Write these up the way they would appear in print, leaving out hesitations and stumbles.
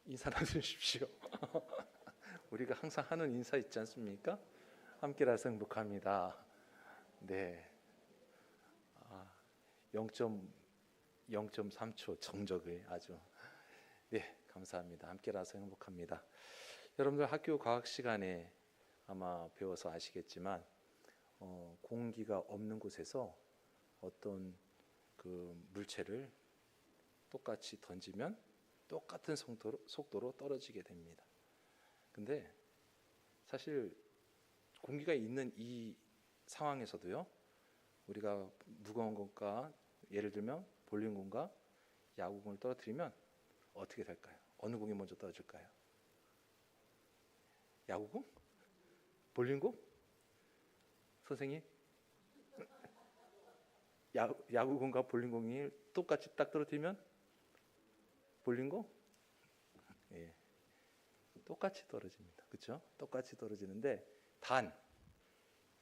인사 나누십시오. 우리가 항상 하는 인사 있지 않습니까? 함께라서 행복합니다. 네, 0.3초 정적의 아주 감사합니다. 함께라서 행복합니다. 여러분들 학교 과학 시간에 아마 배워서 아시겠지만 공기가 없는 곳에서 어떤 그 물체를 똑같이 던지면 똑같은 속도로 떨어지게 됩니다. 근데 사실 공기가 있는 이 상황에서도요, 우리가 무거운 공과, 예를 들면 볼링공과 야구공을 떨어뜨리면 어떻게 될까요? 어느 공이 먼저 떨어질까요? 야구공? 볼링공? 선생님? 야구공과 볼링공이 똑같이 딱 떨어뜨리면 볼링공? 예, 똑같이 떨어집니다. 그렇죠? 똑같이 떨어지는데 단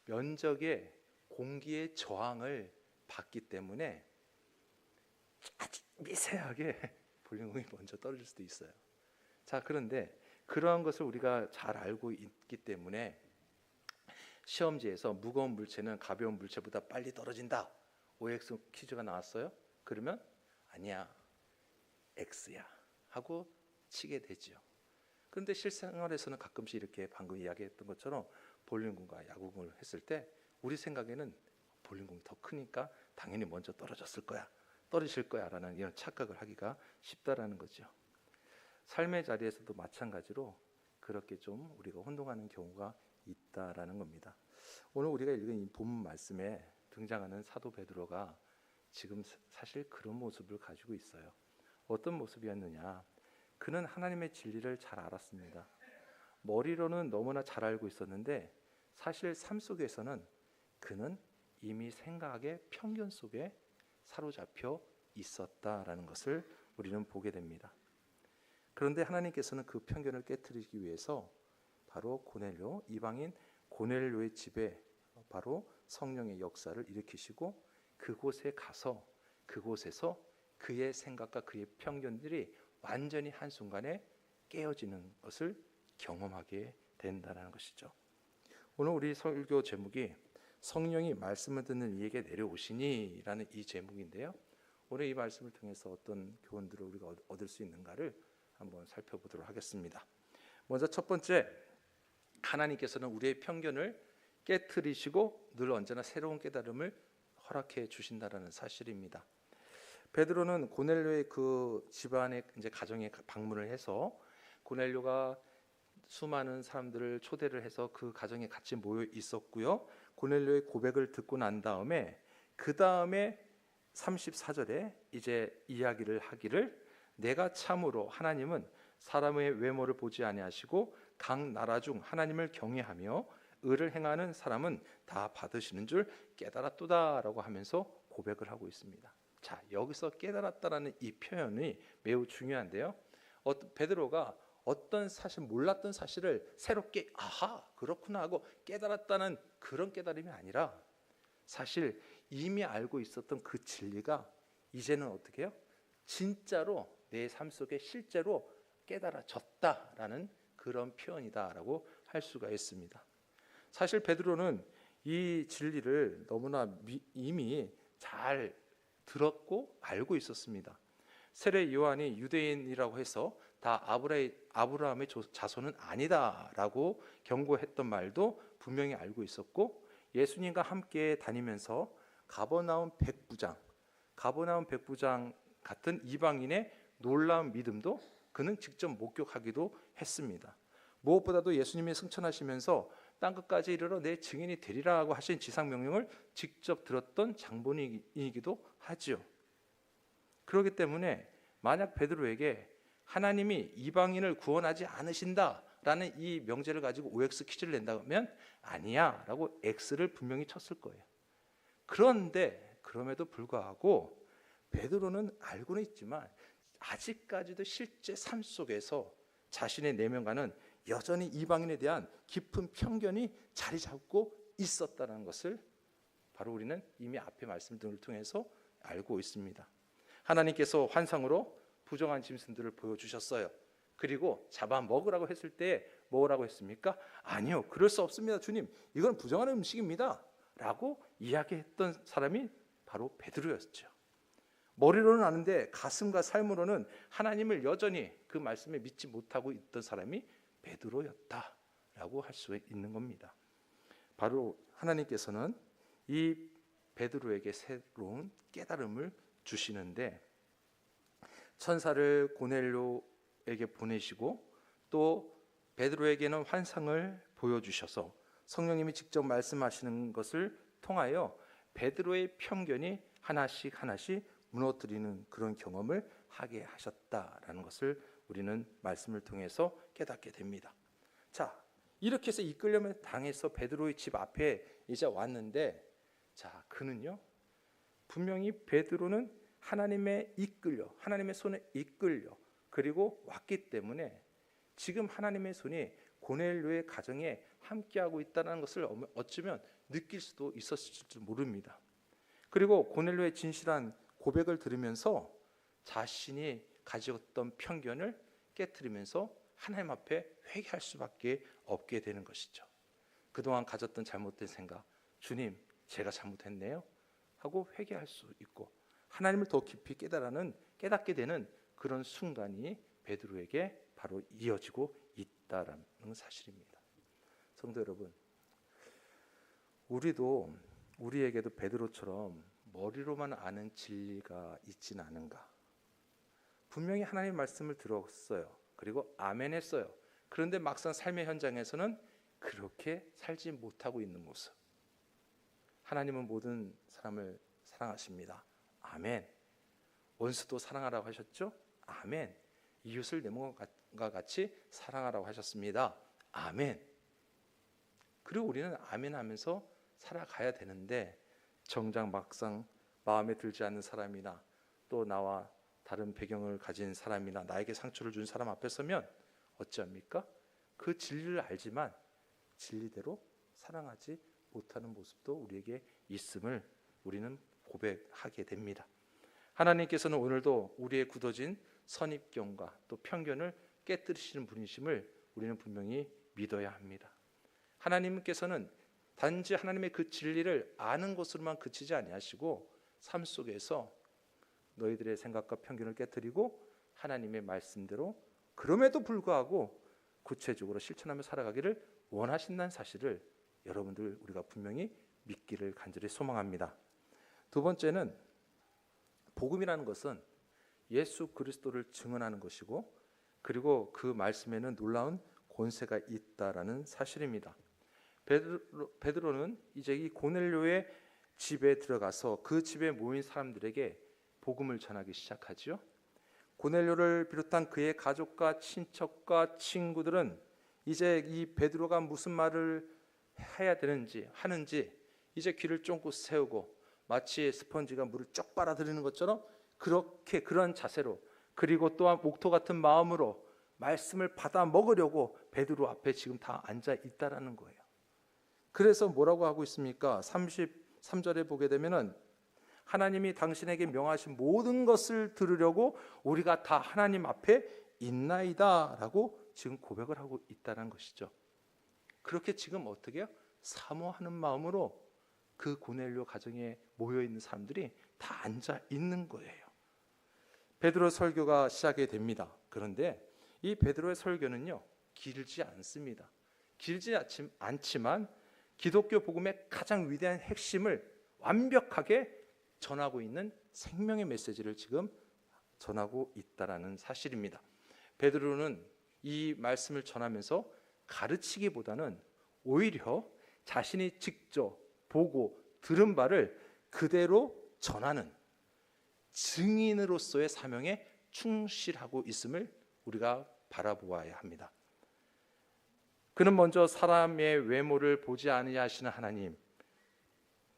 면적의 공기의 저항을 받기 때문에 아주 미세하게 볼링공이 먼저 떨어질 수도 있어요. 자, 그런데 그러한 것을 우리가 잘 알고 있기 때문에 시험지에서 무거운 물체는 가벼운 물체보다 빨리 떨어진다, OX 퀴즈가 나왔어요. 그러면 아니야, X야 하고 치게 되죠. 그런데 실생활에서는 가끔씩 이렇게 방금 이야기했던 것처럼 볼링공과 야구공을 했을 때 우리 생각에는 볼링공이 더 크니까 당연히 먼저 떨어질 거야 라는 이런 착각을 하기가 쉽다라는 거죠. 삶의 자리에서도 마찬가지로 그렇게 좀 우리가 혼동하는 경우가 있다라는 겁니다. 오늘 우리가 읽은 이 본문 말씀에 등장하는 사도 베드로가 지금 사실 그런 모습을 가지고 있어요. 어떤 모습이었느냐? 그는 하나님의 진리를 잘 알았습니다. 머리로는 너무나 잘 알고 있었는데 사실 삶 속에서는 그는 이미 생각의 편견 속에 사로잡혀 있었다라는 것을 우리는 보게 됩니다. 그런데 하나님께서는 그 편견을 깨트리기 위해서 바로 고넬료, 이방인 고넬료의 집에 바로 성령의 역사를 일으키시고 그곳에 가서 그곳에서 그의 생각과 그의 편견들이 완전히 한순간에 깨어지는 것을 경험하게 된다는 것이죠. 오늘 우리 설교 제목이 성령이 말씀을 듣는 이에게 내려오시니 라는 이 제목인데요, 오늘 이 말씀을 통해서 어떤 교훈들을 우리가 얻을 수 있는가를 한번 살펴보도록 하겠습니다. 먼저 첫 번째, 하나님께서는 우리의 편견을 깨트리시고 늘 언제나 새로운 깨달음을 허락해 주신다라는 사실입니다. 베드로는 고넬료의 그 집안의 이제 가정에 방문을 해서 고넬료가 수많은 사람들을 초대를 해서 그 가정에 같이 모여 있었고요. 고넬료의 고백을 듣고 난 다음에 그 다음에 34절에 이제 이야기를 하기를, 내가 참으로 하나님은 사람의 외모를 보지 아니하시고 각 나라 중 하나님을 경외하며 의를 행하는 사람은 다 받으시는 줄 깨달았도다라고 하면서 고백을 하고 있습니다. 자, 여기서 깨달았다라는 이 표현이 매우 중요한데요, 베드로가 어떤 사실, 몰랐던 사실을 새롭게 아하 그렇구나 하고 깨달았다는 그런 깨달음이 아니라 사실 이미 알고 있었던 그 진리가 이제는 어떻게 해요? 진짜로 내 삶 속에 실제로 깨달아졌다라는 그런 표현이다라고 할 수가 있습니다. 사실 베드로는 이 진리를 너무나 이미 잘 들었고 알고 있었습니다. 세례 요한이 유대인이라고 해서 다 아브라함의 자손은 아니다라고 경고했던 말도 분명히 알고 있었고, 예수님과 함께 다니면서 가버나움 백부장 같은 이방인의 놀라운 믿음도 그는 직접 목격하기도 했습니다. 무엇보다도 예수님이 승천하시면서 땅끝까지 이르러 내 증인이 되리라고 하신 지상명령을 직접 들었던 장본인이기도 하죠. 그렇기 때문에 만약 베드로에게 하나님이 이방인을 구원하지 않으신다라는 이 명제를 가지고 OX 퀴즈를 낸다면 아니야 라고 X를 분명히 쳤을 거예요. 그런데 그럼에도 불구하고 베드로는 알고는 있지만 아직까지도 실제 삶 속에서 자신의 내면과는 여전히 이방인에 대한 깊은 편견이 자리 잡고 있었다는 것을 바로 우리는 이미 앞의 말씀들을 통해서 알고 있습니다. 하나님께서 환상으로 부정한 짐승들을 보여주셨어요. 그리고 잡아먹으라고 했을 때 뭐라고 했습니까? 아니요, 그럴 수 없습니다, 주님. 이건 부정한 음식입니다 라고 이야기했던 사람이 바로 베드로였죠. 머리로는 아는데 가슴과 삶으로는 하나님을 여전히 그 말씀에 믿지 못하고 있던 사람이 베드로였다라고 할 수 있는 겁니다. 바로 하나님께서는 이 베드로에게 새로운 깨달음을 주시는데, 천사를 고넬료에게 보내시고 또 베드로에게는 환상을 보여주셔서 성령님이 직접 말씀하시는 것을 통하여 베드로의 편견이 하나씩 무너뜨리는 그런 경험을 하게 하셨다라는 것을 우리는 말씀을 통해서 깨닫게 됩니다. 자, 이렇게 해서 이끌려면 당해서 베드로의 집 앞에 이제 왔는데, 자, 그는요, 분명히 베드로는 하나님의 손에 이끌려 그리고 왔기 때문에 지금 하나님의 손이 고넬료의 가정에 함께하고 있다는 것을 어쩌면 느낄 수도 있었을 줄 모릅니다. 그리고 고넬료의 진실한 고백을 들으면서 자신이 가졌던 편견을 깨트리면서 하나님 앞에 회개할 수밖에 없게 되는 것이죠. 그동안 가졌던 잘못된 생각, 주님, 제가 잘못했네요 하고 회개할 수 있고, 하나님을 더 깊이 깨닫게 되는 그런 순간이 베드로에게 바로 이어지고 있다라는 사실입니다. 성도 여러분, 우리에게도 베드로처럼 머리로만 아는 진리가 있지는 않은가? 분명히 하나님의 말씀을 들었어요. 그리고 아멘 했어요. 그런데 막상 삶의 현장에서는 그렇게 살지 못하고 있는 모습. 하나님은 모든 사람을 사랑하십니다. 아멘. 원수도 사랑하라고 하셨죠? 아멘. 이웃을 내 몸과 같이 사랑하라고 하셨습니다. 아멘. 그리고 우리는 아멘 하면서 살아가야 되는데, 정작 막상 마음에 들지 않는 사람이나 또 나와 다른 배경을 가진 사람이나 나에게 상처를 준 사람 앞에 서면 어찌합니까? 그 진리를 알지만 진리대로 사랑하지 못하는 모습도 우리에게 있음을 우리는 고백하게 됩니다. 하나님께서는 오늘도 우리의 굳어진 선입견과 또 편견을 깨뜨리시는 분이심을 우리는 분명히 믿어야 합니다. 하나님께서는 단지 하나님의 그 진리를 아는 것으로만 그치지 아니하시고 삶 속에서 너희들의 생각과 편견을 깨뜨리고 하나님의 말씀대로 그럼에도 불구하고 구체적으로 실천하며 살아가기를 원하신다는 사실을 여러분들 우리가 분명히 믿기를 간절히 소망합니다. 두 번째는, 복음이라는 것은 예수 그리스도를 증언하는 것이고, 그리고 그 말씀에는 놀라운 권세가 있다라는 사실입니다. 베드로는 이제 이 고넬료의 집에 들어가서 그 집에 모인 사람들에게 복음을 전하기 시작하지요. 고넬료를 비롯한 그의 가족과 친척과 친구들은 이제 이 베드로가 무슨 말을 해야 되는지 하는지 이제 귀를 쫑긋 세우고 마치 스펀지가 물을 쫙 빨아들이는 것처럼 그런 자세로, 그리고 또한 목토 같은 마음으로 말씀을 받아 먹으려고 베드로 앞에 지금 다 앉아 있다라는 거예요. 그래서 뭐라고 하고 있습니까? 33절에 보게 되면은 하나님이 당신에게 명하신 모든 것을 들으려고 우리가 다 하나님 앞에 있나이다 라고 지금 고백을 하고 있다는 것이죠. 그렇게 지금 어떻게 해요? 사모하는 마음으로 그 고넬료 가정에 모여있는 사람들이 다 앉아 있는 거예요. 베드로 설교가 시작이 됩니다. 그런데 이 베드로의 설교는요, 길지 않습니다. 길지 않지만 기독교 복음의 가장 위대한 핵심을 완벽하게 전하고 있는 생명의 메시지를 지금 전하고 있다라는 사실입니다. 베드로는 이 말씀을 전하면서 가르치기보다는 오히려 자신이 직접 보고 들은 바를 그대로 전하는 증인으로서의 사명에 충실하고 있음을 우리가 바라보아야 합니다. 그는 먼저 사람의 외모를 보지 아니하시는 하나님,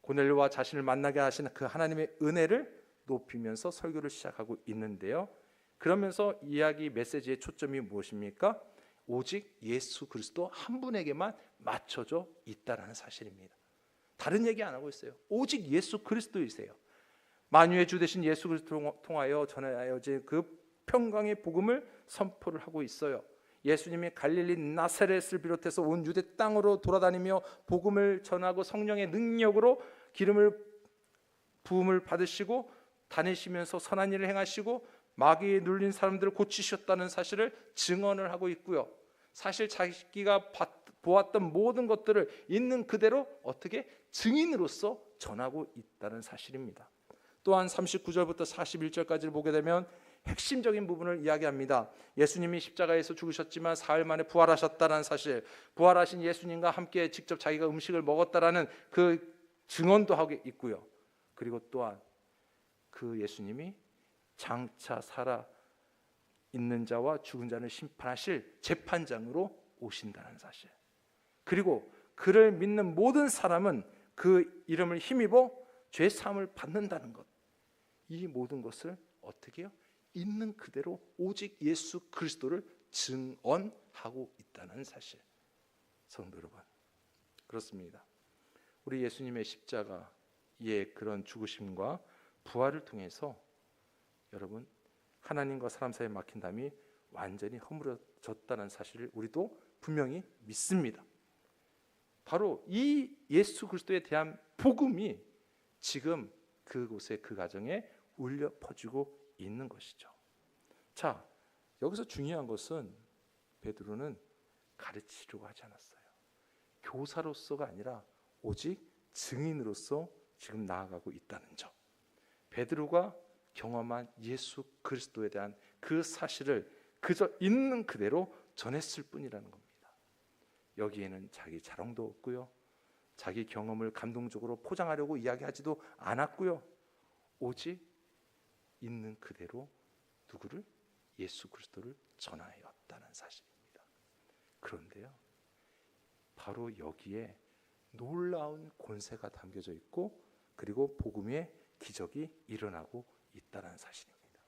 고넬료와 자신을 만나게 하시는 그 하나님의 은혜를 높이면서 설교를 시작하고 있는데요. 그러면서 이야기 메시지의 초점이 무엇입니까? 오직 예수 그리스도 한 분에게만 맞춰져 있다라는 사실입니다. 다른 얘기 안 하고 있어요. 오직 예수 그리스도이세요. 만유의 주 되신 예수 그리스도를 통하여 전하여진 그 평강의 복음을 선포를 하고 있어요. 예수님이 갈릴리 나사렛을 비롯해서 온 유대 땅으로 돌아다니며 복음을 전하고 성령의 능력으로 기름을 부음을 받으시고 다니시면서 선한 일을 행하시고 마귀에 눌린 사람들을 고치셨다는 사실을 증언을 하고 있고요. 사실 자기가 보았던 모든 것들을 있는 그대로 어떻게 증인으로서 전하고 있다는 사실입니다. 또한 39절부터 41절까지를 보게 되면 핵심적인 부분을 이야기합니다. 예수님이 십자가에서 죽으셨지만 사흘 만에 부활하셨다는 사실, 부활하신 예수님과 함께 직접 자기가 음식을 먹었다라는 그 증언도 하고 있고요. 그리고 또한 그 예수님이 장차 살아 있는 자와 죽은 자를 심판하실 재판장으로 오신다는 사실, 그리고 그를 믿는 모든 사람은 그 이름을 힘입어 죄 사함을 받는다는 것, 이 모든 것을 어떻게 해요? 있는 그대로 오직 예수 그리스도를 증언하고 있다는 사실. 성도 여러분, 그렇습니다. 우리 예수님의 십자가의 그런 죽으심과 부활을 통해서 여러분, 하나님과 사람 사이에 막힌 담이 완전히 허물어졌다는 사실을 우리도 분명히 믿습니다. 바로 이 예수 그리스도에 대한 복음이 지금 그곳에, 그 가정에 울려 퍼지고 있는 것이죠. 자, 여기서 중요한 것은 베드로는 가르치려고 하지 않았어요. 교사로서가 아니라 오직 증인으로서 지금 나아가고 있다는 점. 베드로가 경험한 예수 그리스도에 대한 그 사실을 그저 있는 그대로 전했을 뿐이라는 겁니다. 여기에는 자기 자랑도 없고요, 자기 경험을 감동적으로 포장하려고 이야기하지도 않았고요, 오직 있는 그대로 누구를? 예수 그리스도를 전하였다는 사실입니다. 그런데요, 바로 여기에 놀라운 권세가 담겨져 있고, 그리고 복음의 기적이 일어나고 있다는 사실입니다.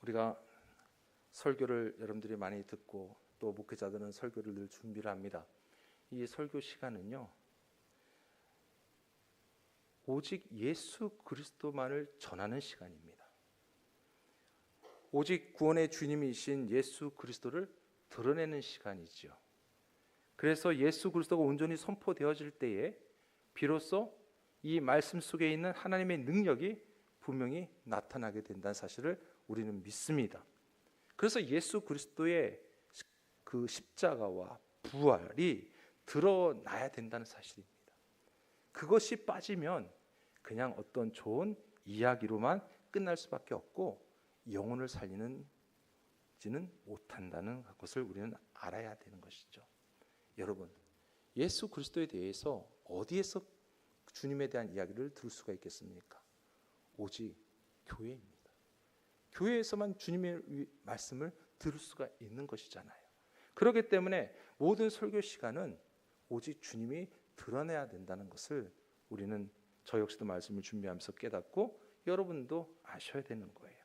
우리가 설교를 여러분들이 많이 듣고 또 목회자들은 설교를 늘 준비를 합니다. 이 설교 시간은요, 오직 예수 그리스도만을 전하는 시간입니다. 오직 구원의 주님이신 예수 그리스도를 드러내는 시간이지요. 그래서 예수 그리스도가 온전히 선포되어질 때에 비로소 이 말씀 속에 있는 하나님의 능력이 분명히 나타나게 된다는 사실을 우리는 믿습니다. 그래서 예수 그리스도의 그 십자가와 부활이 드러나야 된다는 사실입니다. 그것이 빠지면 그냥 어떤 좋은 이야기로만 끝날 수밖에 없고 영혼을 살리지는 못한다는 것을 우리는 알아야 되는 것이죠. 여러분, 예수 그리스도에 대해서 어디에서 주님에 대한 이야기를 들을 수가 있겠습니까? 오직 교회입니다. 교회에서만 주님의 말씀을 들을 수가 있는 것이잖아요. 그렇기 때문에 모든 설교 시간은 오직 주님이 드러내야 된다는 것을 우리는 저 역시도 말씀을 준비하면서 깨닫고 여러분도 아셔야 되는 거예요.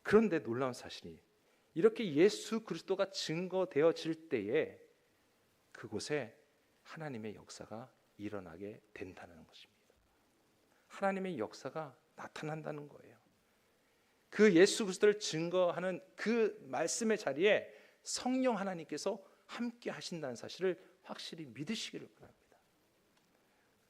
그런데 놀라운 사실이, 이렇게 예수 그리스도가 증거되어질 때에 그곳에 하나님의 역사가 일어나게 된다는 것입니다. 하나님의 역사가 나타난다는 거예요. 그 예수 그리스도를 증거하는 그 말씀의 자리에 성령 하나님께서 함께 하신다는 사실을 확실히 믿으시기를 바랍니다.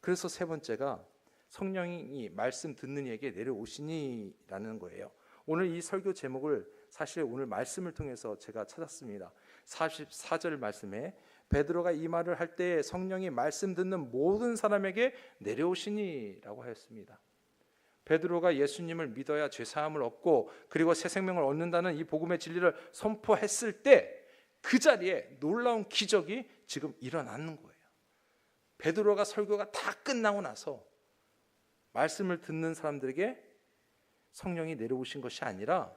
그래서 세 번째가 성령이 말씀 듣는 이에게 내려오시니라는 거예요. 오늘 이 설교 제목을 사실 오늘 말씀을 통해서 제가 찾았습니다. 44절 말씀에 베드로가 이 말을 할 때 성령이 말씀 듣는 모든 사람에게 내려오시니라고 하였습니다. 베드로가 예수님을 믿어야 죄사함을 얻고 그리고 새 생명을 얻는다는 이 복음의 진리를 선포했을 때 그 자리에 놀라운 기적이 지금 일어나는 거예요. 베드로가 설교가 다 끝나고 나서 말씀을 듣는 사람들에게 성령이 내려오신 것이 아니라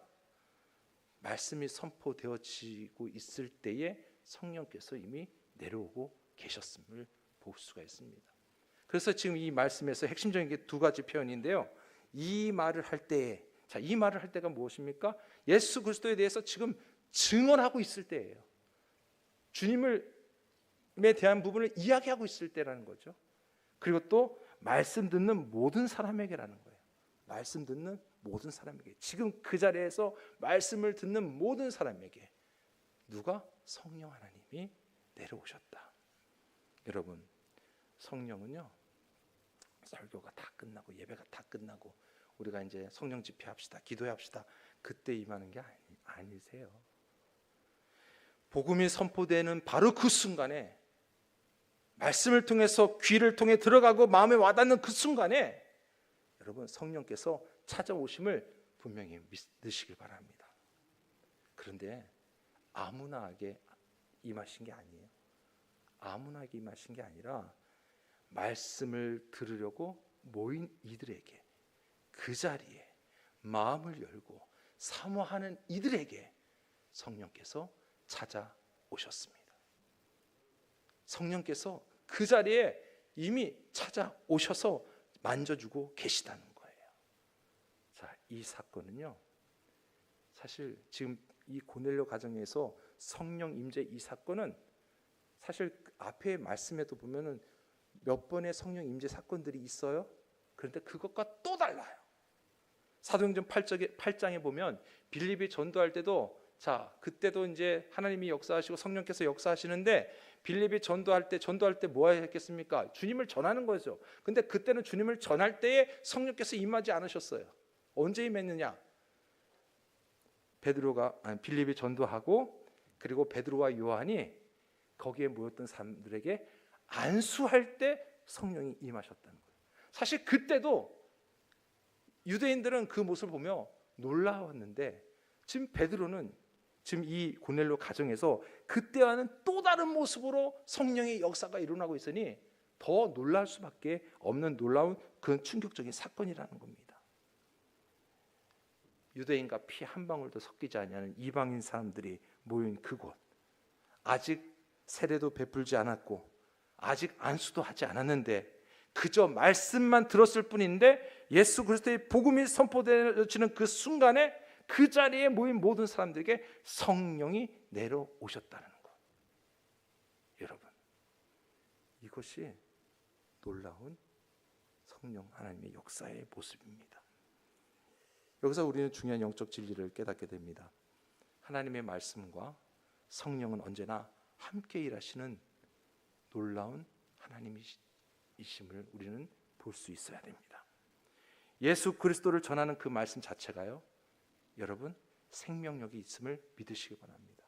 말씀이 선포되어지고 있을 때에 성령께서 이미 내려오고 계셨음을 볼 수가 있습니다. 그래서 지금 이 말씀에서 핵심적인 게 두 가지 표현인데요. 이 말을 할 때에, 자, 이 말을 할 때가 무엇입니까? 예수 그리스도에 대해서 지금 증언하고 있을 때예요. 주님에 대한 부분을 이야기하고 있을 때라는 거죠. 그리고 또 말씀 듣는 모든 사람에게라는 거예요. 말씀 듣는 모든 사람에게, 지금 그 자리에서 말씀을 듣는 모든 사람에게 누가? 성령 하나님이 내려오셨다. 여러분, 성령은요, 설교가 다 끝나고 예배가 다 끝나고 우리가 이제 성령 집회합시다, 기도합시다, 그때 임하는 게 아니세요. 복음이 선포되는 바로 그 순간에, 말씀을 통해서 귀를 통해 들어가고 마음에 와닿는 그 순간에 여러분, 성령께서 찾아오심을 분명히 믿으시길 바랍니다. 그런데 아무나하게 임하신 게 아니에요. 아무나하게 임하신 게 아니라 말씀을 들으려고 모인 이들에게, 그 자리에 마음을 열고 사모하는 이들에게 성령께서 찾아오셨습니다. 성령께서 그 자리에 이미 찾아오셔서 만져주고 계시다는 거예요. 자, 이 사건은요, 사실 지금 이 고넬료 가정에서 성령 임재 이 사건은 사실 앞에 말씀에도 보면은 몇 번의 성령 임재 사건들이 있어요. 그런데 그것과 또 달라요. 사도행전 8장에 보면 빌립이 전도할 때도, 자, 그때도 이제 하나님이 역사하시고 성령께서 역사하시는데 빌립이 전도할 때 뭐 했겠습니까? 주님을 전하는 거죠. 근데 그때는 주님을 전할 때에 성령께서 임하지 않으셨어요. 언제 임했느냐? 빌립이 전도하고, 그리고 베드로와 요한이 거기에 모였던 사람들에게 안수할 때 성령이 임하셨다는 거예요. 사실 그때도 유대인들은 그 모습을 보며 놀라웠는데, 지금 베드로는 지금 이 고넬료 가정에서 그때와는 또 다른 모습으로 성령의 역사가 일어나고 있으니 더 놀랄 수밖에 없는 놀라운 그런 충격적인 사건이라는 겁니다. 유대인과 피 한 방울도 섞이지 않는 이방인 사람들이 모인 그곳, 아직 세례도 베풀지 않았고 아직 안수도 하지 않았는데 그저 말씀만 들었을 뿐인데 예수 그리스도의 복음이 선포되어지는 그 순간에 그 자리에 모인 모든 사람들에게 성령이 내려오셨다는 것. 여러분, 이것이 놀라운 성령 하나님의 역사의 모습입니다. 여기서 우리는 중요한 영적 진리를 깨닫게 됩니다. 하나님의 말씀과 성령은 언제나 함께 일하시는 놀라운 하나님이심을 우리는 볼 수 있어야 됩니다. 예수 그리스도를 전하는 그 말씀 자체가요, 여러분, 생명력이 있음을 믿으시기 바랍니다.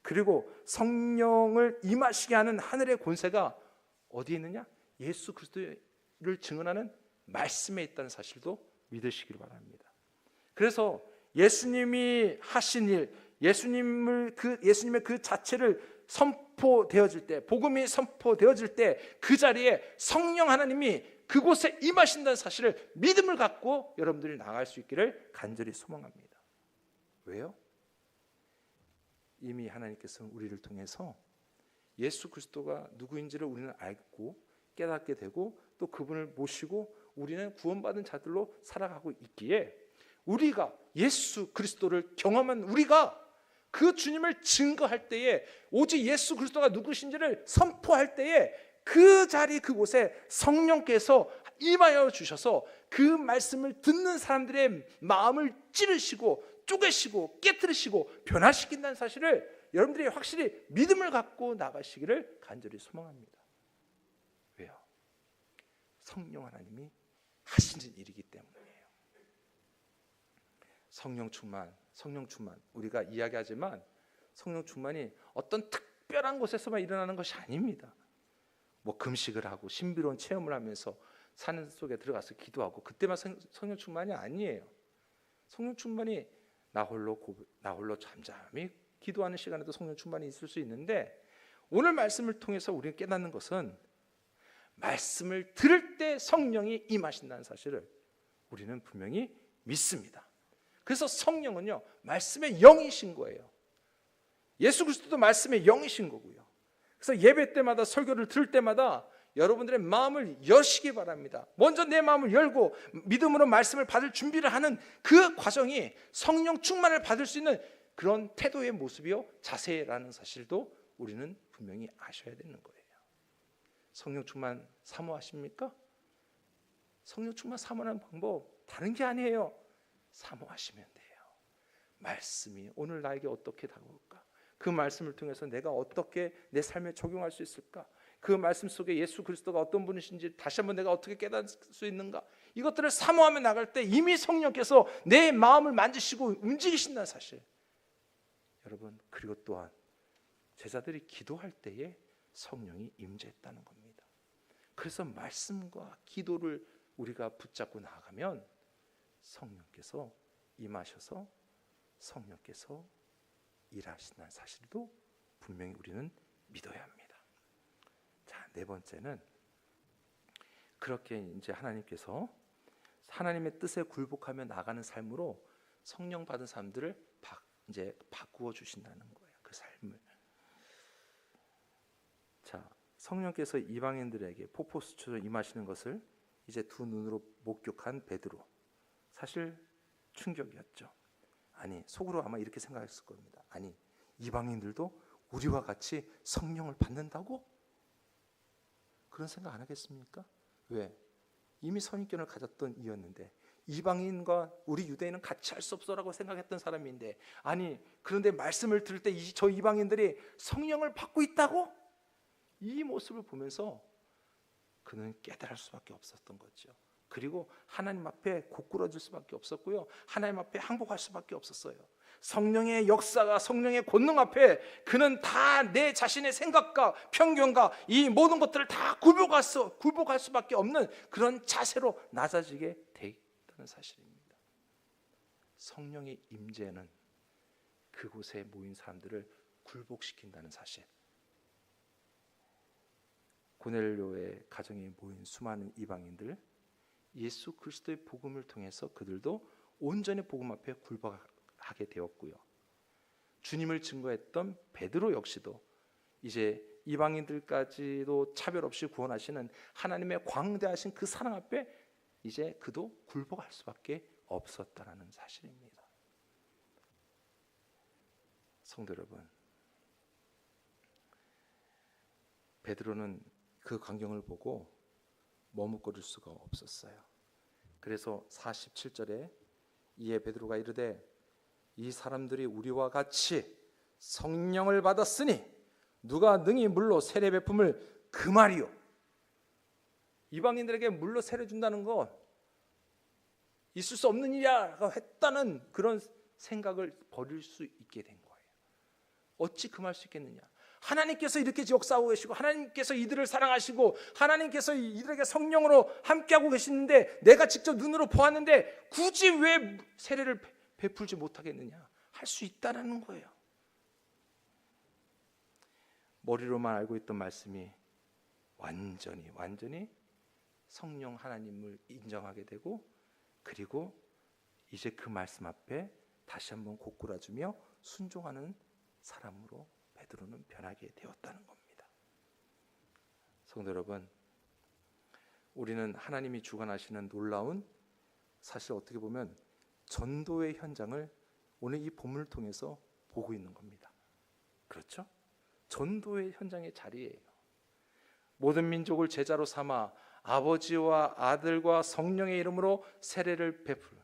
그리고 성령을 임하시게 하는 하늘의 권세가 어디에 있느냐? 예수 그리스도를 증언하는 말씀에 있다는 사실도 믿으시길 바랍니다. 그래서 예수님이 하신 일, 예수님의 그 자체를 선포되어질 때, 복음이 선포되어질 때 그 자리에 성령 하나님이 그곳에 임하신다는 사실을 믿음을 갖고 여러분들이 나아갈 수 있기를 간절히 소망합니다. 왜요? 이미 하나님께서는 우리를 통해서 예수 그리스도가 누구인지를 우리는 알고 깨닫게 되고 또 그분을 모시고 우리는 구원받은 자들로 살아가고 있기에, 우리가 예수 그리스도를 경험한 우리가 그 주님을 증거할 때에, 오직 예수 그리스도가 누구신지를 선포할 때에 그 자리 그곳에 성령께서 임하여 주셔서 그 말씀을 듣는 사람들의 마음을 찌르시고 쪼개시고 깨트리시고 변화시킨다는 사실을 여러분들이 확실히 믿음을 갖고 나가시기를 간절히 소망합니다. 왜요? 성령 하나님이 하시는 일이기 때문이에요. 성령 충만, 우리가 이야기하지만 성령 충만이 어떤 특별한 곳에서만 일어나는 것이 아닙니다. 뭐 금식을 하고 신비로운 체험을 하면서 산 속에 들어가서 기도하고 그때만 성령 충만이 아니에요. 성령 충만이 나 홀로 잠잠히 기도하는 시간에도 성령 충만이 있을 수 있는데, 오늘 말씀을 통해서 우리가 깨닫는 것은 말씀을 들을 때 성령이 임하신다는 사실을 우리는 분명히 믿습니다. 그래서 성령은요, 말씀의 영이신 거예요. 예수 그리스도도 말씀의 영이신 거고요. 그래서 예배 때마다, 설교를 들을 때마다 여러분들의 마음을 여시기 바랍니다. 먼저 내 마음을 열고 믿음으로 말씀을 받을 준비를 하는 그 과정이 성령 충만을 받을 수 있는 그런 태도의 모습이요, 자세라는 사실도 우리는 분명히 아셔야 되는 거예요. 성령 충만 사모하십니까? 성령 충만 사모하는 방법 다른 게 아니에요. 사모하시면 돼요. 말씀이 오늘 나에게 어떻게 다가올까? 그 말씀을 통해서 내가 어떻게 내 삶에 적용할 수 있을까? 그 말씀 속에 예수 그리스도가 어떤 분이신지 다시 한번 내가 어떻게 깨달을 수 있는가? 이것들을 사모하며 나갈 때 이미 성령께서 내 마음을 만지시고 움직이신다는 사실. 여러분, 그리고 또한 제자들이 기도할 때에 성령이 임재했다는 겁니다. 그래서 말씀과 기도를 우리가 붙잡고 나아가면 성령께서 임하셔서 성령께서 일하신다는 사실도 분명히 우리는 믿어야 합니다. 자, 네 번째는 그렇게 이제 하나님께서 하나님의 뜻에 굴복하며 나가는 삶으로 성령 받은 사람들을 이제 바꾸어 주신다는 거예요. 그 삶을. 자, 성령께서 이방인들에게 폭포수처럼 임하시는 것을 이제 두 눈으로 목격한 베드로. 사실 충격이었죠. 아니, 속으로 아마 이렇게 생각했을 겁니다. 아니, 이방인들도 우리와 같이 성령을 받는다고? 그런 생각 안 하겠습니까? 왜? 이미 선입견을 가졌던 이였는데, 이방인과 우리 유대인은 같이 할 수 없어라고 생각했던 사람인데, 아니 그런데 말씀을 들을 때 저 이방인들이 성령을 받고 있다고? 이 모습을 보면서 그는 깨달을 수밖에 없었던 거죠. 그리고 하나님 앞에 고꾸라질 수밖에 없었고요, 하나님 앞에 항복할 수밖에 없었어요. 성령의 역사가, 성령의 권능 앞에 그는 다 내 자신의 생각과 편견과 이 모든 것들을 다 굴복할 수밖에 없는 그런 자세로 낮아지게 돼 있다는 사실입니다. 성령의 임재는 그곳에 모인 사람들을 굴복시킨다는 사실. 고넬료의 가정에 모인 수많은 이방인들, 예수 그리스도의 복음을 통해서 그들도 온전히 복음 앞에 굴복하게 되었고요. 주님을 증거했던 베드로 역시도 이제 이방인들까지도 차별 없이 구원하시는 하나님의 광대하신 그 사랑 앞에 이제 그도 굴복할 수밖에 없었다라는 사실입니다. 성도 여러분, 베드로는 그 광경을 보고 머뭇거릴 수가 없었어요. 그래서 47절에 이에 베드로가 이르되 이 사람들이 우리와 같이 성령을 받았으니 누가 능히 물로 세례 베품을 금하리요. 이방인들에게 물로 세례 준다는 건 있을 수 없는 일이라고 했다는 그런 생각을 버릴 수 있게 된 거예요. 어찌 금할 수 있겠느냐? 하나님께서 이렇게 역사하고 계시고, 하나님께서 이들을 사랑하시고, 하나님께서 이들에게 성령으로 함께하고 계시는데 내가 직접 눈으로 보았는데 굳이 왜 세례를 베풀지 못하겠느냐? 할 수 있다라는 거예요. 머리로만 알고 있던 말씀이 완전히 성령 하나님을 인정하게 되고, 그리고 이제 그 말씀 앞에 다시 한번 고꾸라지며 순종하는 사람으로 베드로는 변하게 되었다는 겁니다. 성도 여러분, 우리는 하나님이 주관하시는 놀라운, 사실 어떻게 보면 전도의 현장을 오늘 이 본문을 통해서 보고 있는 겁니다. 그렇죠? 전도의 현장의 자리예요. 모든 민족을 제자로 삼아 아버지와 아들과 성령의 이름으로 세례를 베풀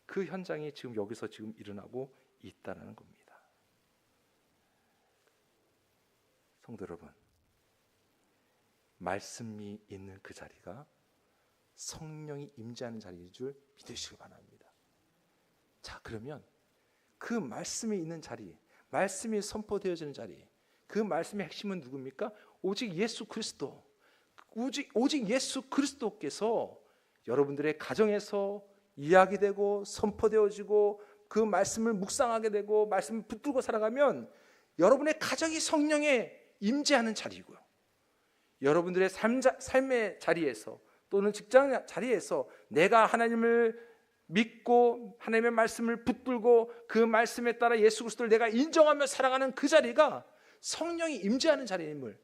그 현장이 지금 여기서 지금 일어나고 있다는 겁니다. 성도 여러분, 말씀이 있는 그 자리가 성령이 임재하는 자리인 줄 믿으시기 바랍니다. 자, 그러면 그 말씀이 있는 자리, 말씀이 선포되어지는 자리, 그 말씀의 핵심은 누굽니까? 오직 예수 그리스도, 오직 예수 그리스도께서 여러분들의 가정에서 이야기되고 선포되어지고 그 말씀을 묵상하게 되고 말씀을 붙들고 살아가면 여러분의 가정이 성령의 임재하는 자리고요, 여러분들의 삶의 자리에서 또는 직장 자리에서 내가 하나님을 믿고 하나님의 말씀을 붙들고 그 말씀에 따라 예수 그리스도를 내가 인정하며 살아가는 그 자리가 성령이 임재하는 자리임을,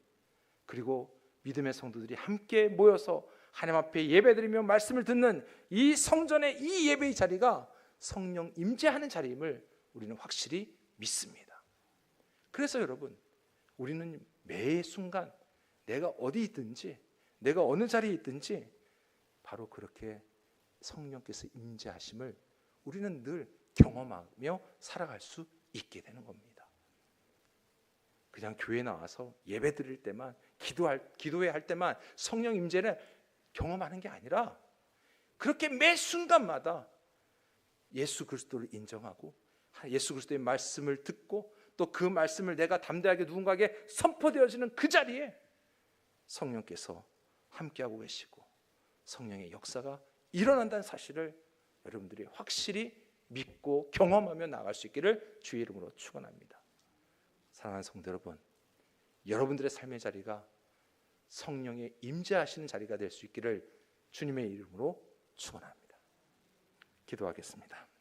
그리고 믿음의 성도들이 함께 모여서 하나님 앞에 예배드리며 말씀을 듣는 이 성전의 이 예배의 자리가 성령 임재하는 자리임을 우리는 확실히 믿습니다. 그래서 여러분, 우리는 매 순간 내가 어디 있든지, 내가 어느 자리에 있든지 바로 그렇게 성령께서 임재하심을 우리는 늘 경험하며 살아갈 수 있게 되는 겁니다. 그냥 교회 나와서 예배 드릴 때만, 기도회 할 때만 성령 임재를 경험하는 게 아니라 그렇게 매 순간마다 예수 그리스도를 인정하고 예수 그리스도의 말씀을 듣고 또 그 말씀을 내가 담대하게 누군가에게 선포되어지는 그 자리에 성령께서 함께하고 계시고 성령의 역사가 일어난다는 사실을 여러분들이 확실히 믿고 경험하며 나아갈 수 있기를 주의 이름으로 축원합니다. 사랑하는 성도 여러분, 여러분들의 삶의 자리가 성령의 임재하시는 자리가 될 수 있기를 주님의 이름으로 축원합니다. 기도하겠습니다.